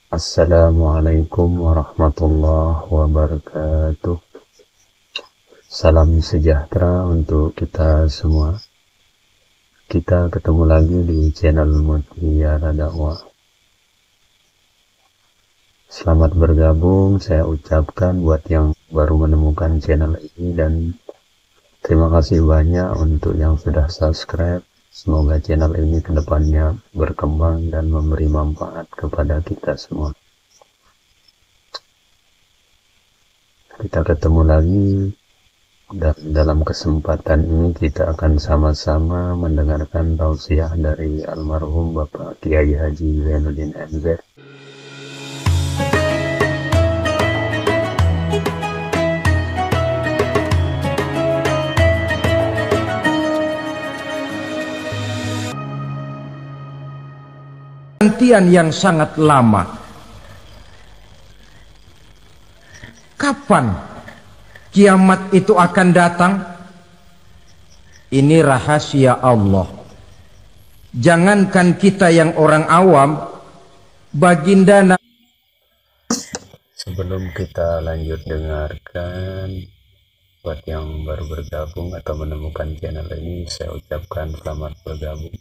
Assalamualaikum warahmatullahi wabarakatuh. Salam sejahtera untuk kita semua. Kita ketemu lagi di channel Mutiara Dakwah. Selamat bergabung saya ucapkan buat yang baru menemukan channel ini, dan terima kasih banyak untuk yang sudah subscribe. Semoga channel ini kedepannya berkembang dan memberi manfaat kepada kita semua. Kita ketemu lagi, dan dalam kesempatan ini kita akan sama-sama mendengarkan tausiah dari almarhum Bapak Kiai Haji Zainuddin MZ. Yang sangat lama. Kapan kiamat itu akan datang? Ini rahasia Allah. Jangankan kita yang orang awam, baginda. Sebelum kita lanjut dengarkan, buat yang baru bergabung atau menemukan channel ini, saya ucapkan selamat bergabung.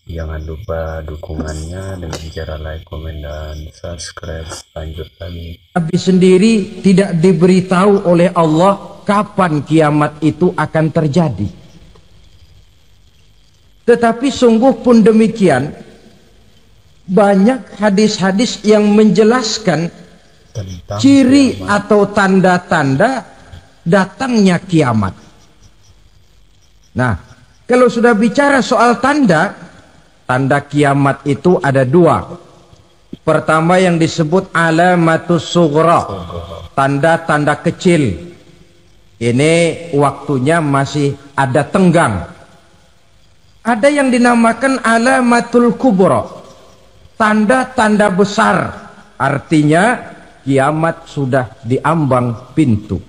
Jangan lupa dukungannya dengan cara like, komen, dan subscribe. Lanjut lagi. Nabi sendiri tidak diberitahu oleh Allah kapan kiamat itu akan terjadi. Tetapi sungguh pun demikian, banyak hadis-hadis yang menjelaskan tentang ciri kiamat atau tanda-tanda datangnya kiamat. Nah, kalau sudah bicara soal tanda kiamat itu ada dua. Pertama yang disebut alamatus sughra, tanda-tanda kecil. Ini waktunya masih ada tenggang. Ada yang dinamakan alamatul kubra, tanda-tanda besar. Artinya kiamat sudah diambang pintu.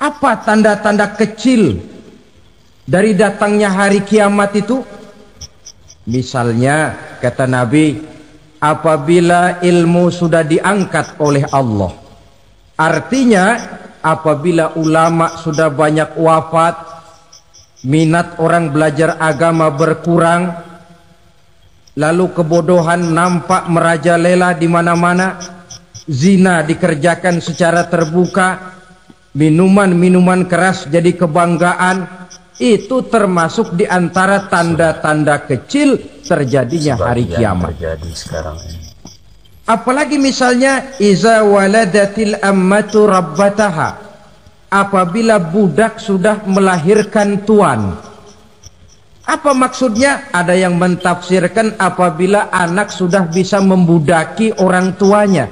Apa tanda-tanda kecil dari datangnya hari kiamat itu? Misalnya kata Nabi, apabila ilmu sudah diangkat oleh Allah. Artinya apabila ulama sudah banyak wafat, minat orang belajar agama berkurang, lalu kebodohan nampak merajalela di mana-mana, zina dikerjakan secara terbuka, minuman-minuman keras jadi kebanggaan. Itu termasuk di antara tanda-tanda kecil terjadinya hari kiamat. Terjadi sekarang ini. Apalagi misalnya iza waladatil ammatu rabbataha, apabila budak sudah melahirkan tuan. Apa maksudnya? Ada yang mentafsirkan apabila anak sudah bisa membudaki orang tuanya.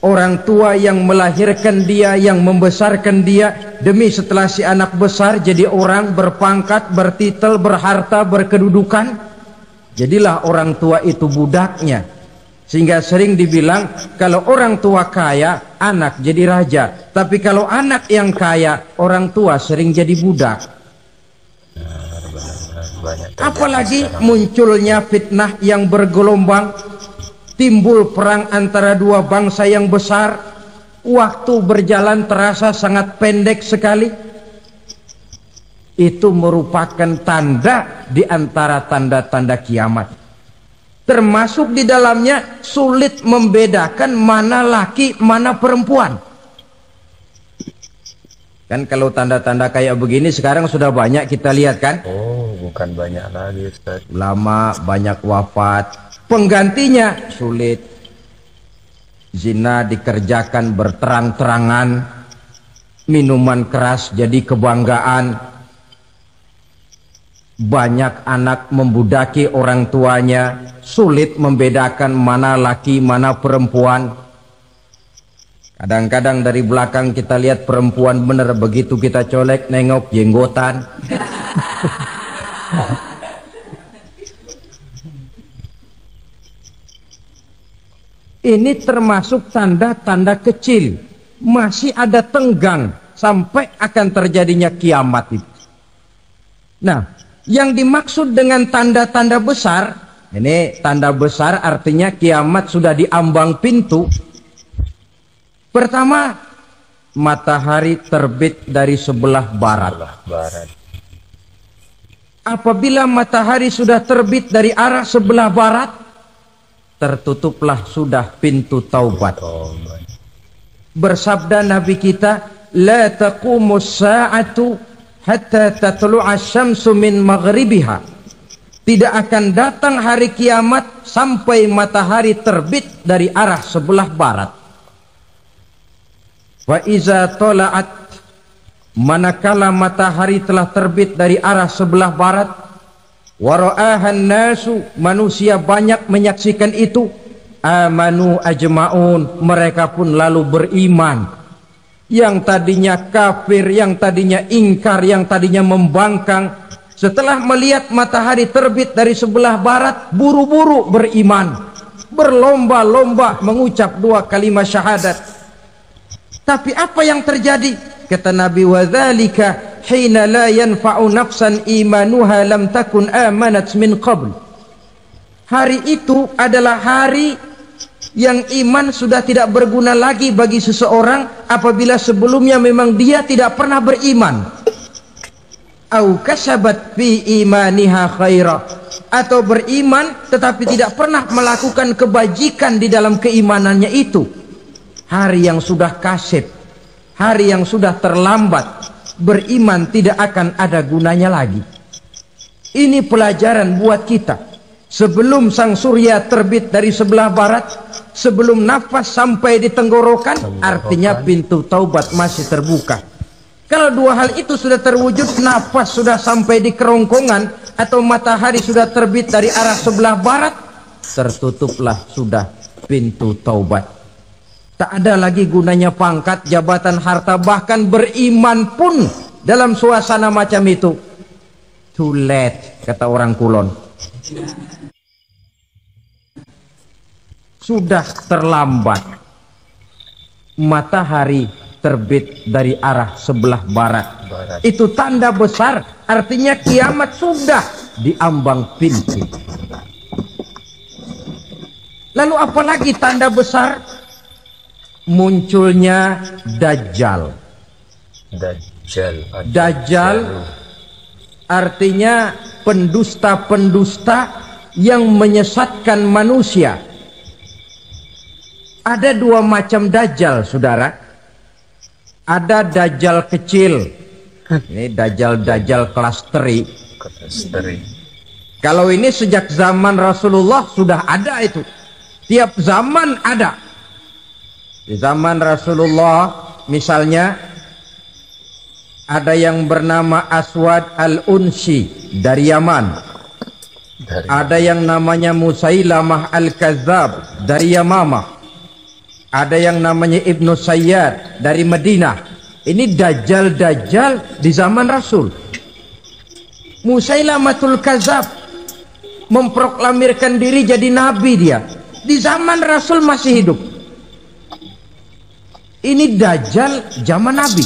Orang tua yang melahirkan dia, yang membesarkan dia, demi setelah si anak besar jadi orang berpangkat, bertitel, berharta, berkedudukan, jadilah orang tua itu budaknya. Sehingga sering dibilang kalau orang tua kaya, anak jadi raja. Tapi kalau anak yang kaya, orang tua sering jadi budak. Apalagi munculnya fitnah yang bergelombang, timbul perang antara dua bangsa yang besar, waktu berjalan terasa sangat pendek sekali. Itu merupakan tanda di antara tanda-tanda kiamat. Termasuk di dalamnya sulit membedakan mana laki, mana perempuan. Kan kalau tanda-tanda kayak begini sekarang sudah banyak kita lihat kan? Oh, bukan banyak lagi, Ustaz. Ulama banyak wafat, penggantinya sulit. Zina dikerjakan berterang-terangan, minuman keras jadi kebanggaan, banyak anak membudaki orang tuanya, sulit membedakan mana laki mana perempuan. Kadang-kadang dari belakang kita lihat perempuan bener, begitu kita colek nengok jenggotan. Ini termasuk tanda-tanda kecil, masih ada tenggang sampai akan terjadinya kiamat itu. Nah, yang dimaksud dengan tanda-tanda besar, Ini tanda besar, artinya kiamat sudah diambang pintu. Pertama, matahari terbit dari sebelah barat. Apabila matahari sudah terbit dari arah sebelah barat, tertutuplah sudah pintu taubat. Bersabda Nabi kita, la taqumus sa'atu hatta tatlu'a syamsu min maghribiha. Tidak akan datang hari kiamat sampai matahari terbit dari arah sebelah barat. Wa iza tala'at, manakala matahari telah terbit dari arah sebelah barat, wa ra'ahan nasu, manusia banyak menyaksikan itu, amanu ajma'un, mereka pun lalu beriman. Yang tadinya kafir, yang tadinya ingkar, yang tadinya membangkang, setelah melihat matahari terbit dari sebelah barat, buru-buru beriman, berlomba-lomba mengucap 2 kalimat syahadat. Tapi apa yang terjadi? Kata Nabi, wadzalika hina la yanfa'u nafsan imanuha lam takun amanat min qabl. Hari itu adalah hari yang iman sudah tidak berguna lagi bagi seseorang apabila sebelumnya memang dia tidak pernah beriman. Au kasabat fi imaniha khaira, atau beriman tetapi tidak pernah melakukan kebajikan di dalam keimanannya itu. Hari yang sudah kasib, hari yang sudah terlambat, beriman tidak akan ada gunanya lagi. Ini pelajaran buat kita. Sebelum sang surya terbit dari sebelah barat, sebelum nafas sampai di tenggorokan, artinya pintu taubat masih terbuka. Kalau 2 hal itu sudah terwujud, nafas sudah sampai di kerongkongan atau matahari sudah terbit dari arah sebelah barat, tertutuplah sudah pintu taubat. Tak ada lagi gunanya pangkat, jabatan, harta, bahkan beriman pun dalam suasana macam itu. Too late, kata orang Kulon. Sudah terlambat. Matahari terbit dari arah sebelah barat. Itu tanda besar, artinya kiamat sudah diambang pintu. Lalu apalagi tanda besar? Munculnya Dajjal. Dajjal artinya pendusta-pendusta yang menyesatkan manusia. Ada 2 macam Dajjal, saudara. Ada Dajjal kecil. Ini Dajjal kelas teri. Kalau ini sejak zaman Rasulullah sudah ada itu. Tiap zaman ada. Di zaman Rasulullah misalnya ada yang bernama Aswad al-Unsi dari Yaman. Ada yang namanya Musailamah al-Kazzab dari Yamamah. Ada yang namanya Ibnu Sayyad dari Madinah. Ini Dajjal di zaman Rasul. Musailamatul Kazzab memproklamirkan diri jadi nabi dia. Di zaman Rasul masih hidup. Ini Dajjal zaman Nabi.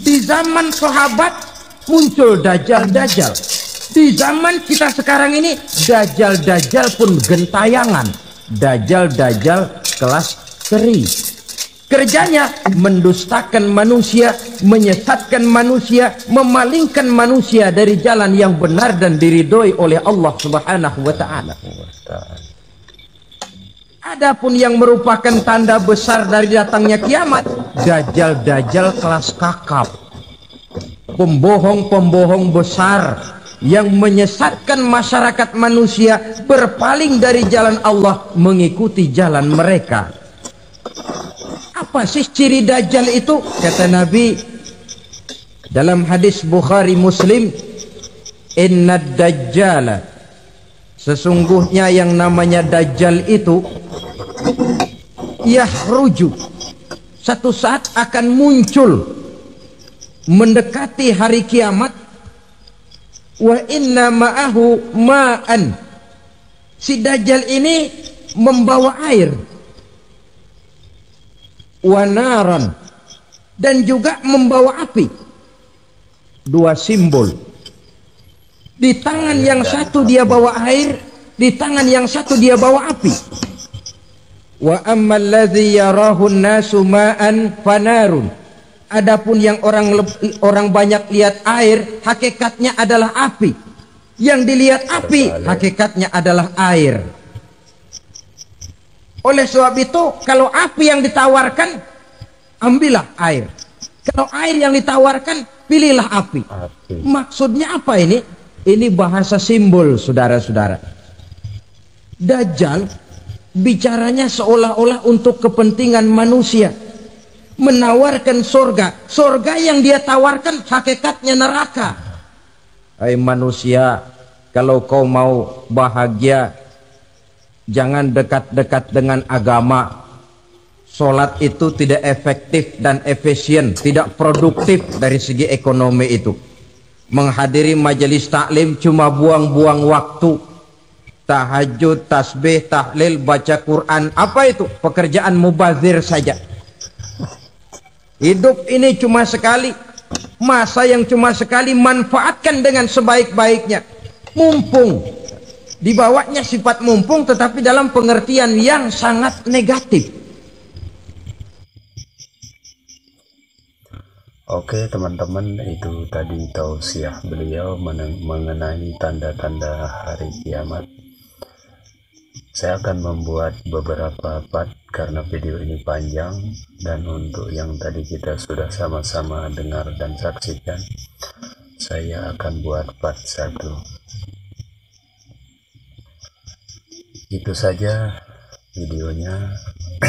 Di zaman sahabat muncul Dajjal. Di zaman kita sekarang ini Dajjal pun gentayangan. Dajjal kelas teri. Kerjanya mendustakan manusia, menyesatkan manusia, memalingkan manusia dari jalan yang benar dan diridhoi oleh Allah Subhanahu wa ta'ala. Adapun yang merupakan tanda besar dari datangnya kiamat, Dajjal kelas kakap. Pembohong-pembohong besar yang menyesatkan masyarakat manusia berpaling dari jalan Allah mengikuti jalan mereka. Apa sih ciri Dajjal itu? Kata Nabi dalam hadis Bukhari Muslim, Inna Dajjala, sesungguhnya yang namanya Dajjal itu yahruju, satu saat akan muncul mendekati hari kiamat. Wa inna ma'ahu ma'an, si Dajjal ini membawa air. Wa naran, dan juga membawa api. 2 simbol. Di tangan yang satu dia bawa air, di tangan yang satu dia bawa api. Wa ammal ladzi yarahu an-nasu ma'an fanarun. Adapun yang orang banyak lihat air, hakikatnya adalah api. Yang dilihat api, hakikatnya adalah air. Oleh sebab itu, kalau api yang ditawarkan, ambillah air. Kalau air yang ditawarkan, pilihlah api. Maksudnya apa ini? Ini bahasa simbol, saudara-saudara. Dajjal bicaranya seolah-olah untuk kepentingan manusia, menawarkan surga. Surga yang dia tawarkan hakikatnya neraka. Hai manusia, kalau kau mau bahagia, jangan dekat-dekat dengan agama. Sholat itu tidak efektif dan efisien, tidak produktif dari segi ekonomi itu. Menghadiri majelis taklim cuma buang-buang waktu. Tahajud, tasbih, tahlil, baca Quran, apa itu? Pekerjaan mubazir saja. Hidup ini cuma sekali, masa yang cuma sekali, manfaatkan dengan sebaik-baiknya. Mumpung, dibawanya sifat mumpung tetapi dalam pengertian yang sangat negatif. Oke teman-teman, itu tadi tausiah beliau mengenai tanda-tanda hari kiamat. Saya akan membuat beberapa part karena video ini panjang, dan untuk yang tadi kita sudah sama-sama dengar dan saksikan, saya akan buat part 1. Itu saja videonya.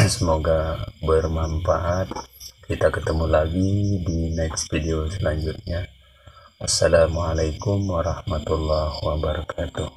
Semoga bermanfaat. Kita ketemu lagi di next video selanjutnya. Assalamualaikum warahmatullahi wabarakatuh.